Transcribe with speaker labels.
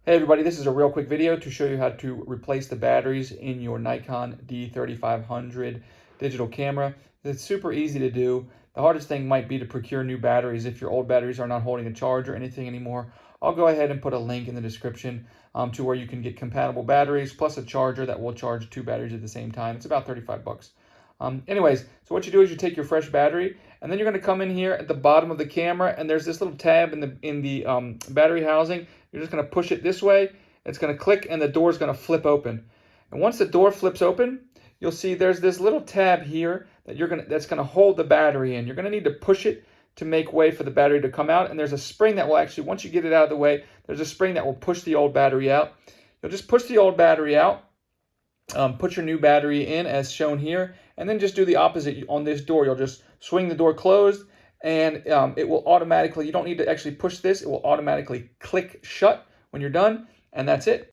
Speaker 1: Hey everybody, this is a real quick video to show you how to replace the batteries in your Nikon D3500 digital camera. It's super easy to do. The hardest thing might be to procure new batteries if your old batteries are not holding a charge or anything anymore. I'll go ahead and put a link in the description to where you can get compatible batteries plus a charger that will charge two batteries at the same time. It's about 35 bucks. Anyways, so what you do is you take your fresh battery, and then you're going to come in here at the bottom of the camera, and there's this little tab in the battery housing. You're just going to push it this way. It's going to click, and the door is going to flip open. And once the door flips open, you'll see there's this little tab here that's going to hold the battery in. You're going to need to push it to make way for the battery to come out. And there's a spring that will actually, once you get it out of the way, there's a spring that will push the old battery out. You'll just push the old battery out. Put your new battery in as shown here, and then just do the opposite on this door. You'll just swing the door closed, and it will automatically, you don't need to actually push this, it will automatically click shut when you're done, and that's it.